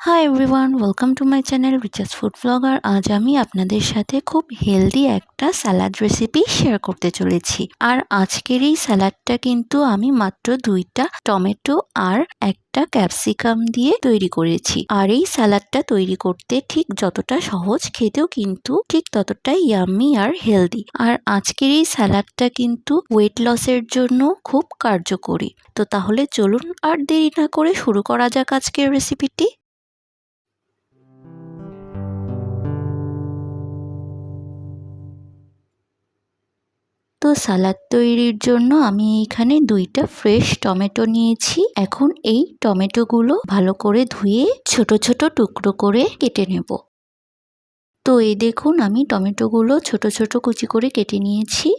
Hi everyone, welcome to my channel Richards food blogger. আজ আমি আপনাদের সাথে খুব হেলদি একটা স্যালাড রেসিপি শেয়ার করতে চলেছি। আর আজকের এই স্যালাডটা কিন্তু আমি মাত্র 2টা টমেটো আর একটা ক্যাপসিকাম দিয়ে তৈরি করেছি। আর এই স্যালাডটা তৈরি করতে ঠিক যতটা সহজ, খেতেও কিন্তু ঠিক ততটাই ইয়াম্মি আর হেলদি। আর আজকের এই স্যালাডটা কিন্তু ওয়েট লসের জন্য খুব কার্যকরী। তো তাহলে চলুন আর দেরি না করে শুরু করা যাক আজকের রেসিপিটি। তো সালাদ তৈরির জন্য আমি এখানে 2টা ফ্রেশ টমেটো নিয়েছি। এখন এই টমেটোগুলো ভালো করে ধুয়ে ছোট ছোট টুকরো করে কেটে নেব। তো এই দেখুন, আমি টমেটোগুলো ছোট ছোট কুচি করে কেটে নিয়েছি।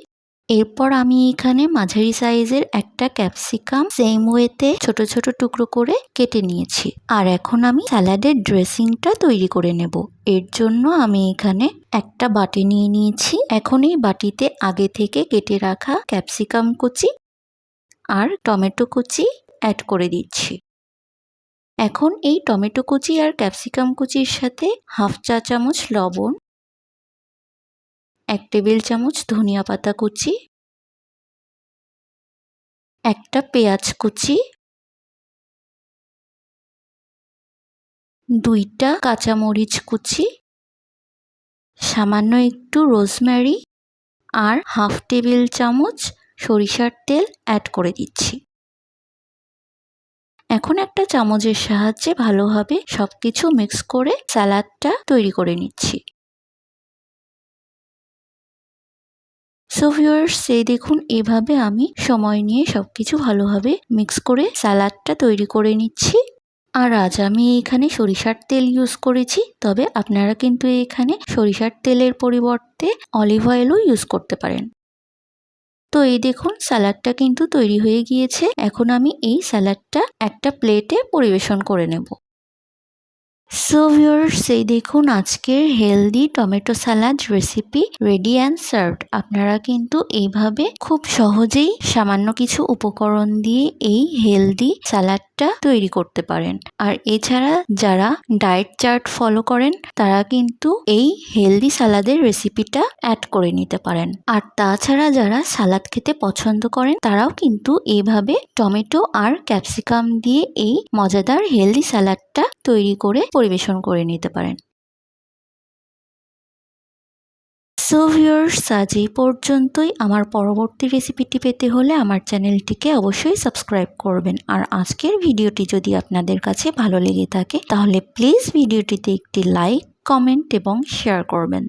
এরপর আমি এখানে মাঝারি সাইজের একটা ক্যাপসিকাম সেম ওয়েতে ছোট ছোট টুকরো করে কেটে নিয়েছি। আর এখন আমি স্যালাডের ড্রেসিংটা তৈরি করে নেব। এর জন্য আমি এখানে একটা বাটি নিয়ে নিয়েছি। এখন এই বাটিতে আগে থেকে কেটে রাখা ক্যাপসিকাম কুচি আর টমেটো কুচি অ্যাড করে দিচ্ছি। এখন এই টমেটো কুচি আর ক্যাপসিকাম কুচির সাথে হাফ চা চামচ লবণ, 1 টেবিল চামচ ধনিয়া পাতা কুচি, একটা পেঁয়াজ কুচি, 2টা কাঁচামরিচ কুচি, সামান্য একটু রোজমেরি আর হাফ টেবিল চামচ সরিষার তেল অ্যাড করে দিচ্ছি। এখন একটা চামচের সাহায্যে ভালোভাবে সবকিছু মিক্স করে স্যালাডটা তৈরি করে নিচ্ছি। সো ভিউয়ার্স, এই দেখুন, এভাবে আমি সময় নিয়ে সবকিছু ভালোভাবে মিক্স করে স্যালাডটা তৈরি করে নিচ্ছি। আর আজ আমি এখানে সরিষার তেল ইউজ করেছি, তবে আপনারা কিন্তু এখানে সরিষার তেলের পরিবর্তে অলিভ অয়েলও ইউজ করতে পারেন। তো এই দেখুন, স্যালাডটা কিন্তু তৈরি হয়ে গিয়েছে। এখন আমি এই স্যালাডটা একটা প্লেটে পরিবেশন করে নেব। সো ভিউয়ার্স, এই দেখুন, আজকের healthy tomato salad recipe ready and served. আপনারা কিন্তু এইভাবে খুব সহজেই সামান্য কিছু উপকরণ দিয়ে এই হেলদি স্যালাডটা তৈরি করতে পারেন। আর এছাড়া যারা ডায়েট চার্ট ফলো করেন তারা কিন্তু এই হেলদি স্যালাডের রেসিপিটা অ্যাড করে নিতে পারেন। আর তাছাড়া যারা সালাদ খেতে পছন্দ করেন তারাও কিন্তু এইভাবে টমেটো আর ক্যাপসিকাম দিয়ে এই মজাদার হেলদি স্যালাডটা তৈরি করে পরিবেশন করে নিতে পারেন। সো ভিউয়ার্স, আজ এই পর্যন্তই। আমার পরবর্তী রেসিপিটি পেতে হলে আমার চ্যানেলটিকে অবশ্যই সাবস্ক্রাইব করবেন। আর আজকের ভিডিওটি যদি আপনাদের কাছে ভালো লেগে থাকে তাহলে প্লিজ ভিডিওটিতে একটি লাইক, কমেন্ট এবং শেয়ার করবেন।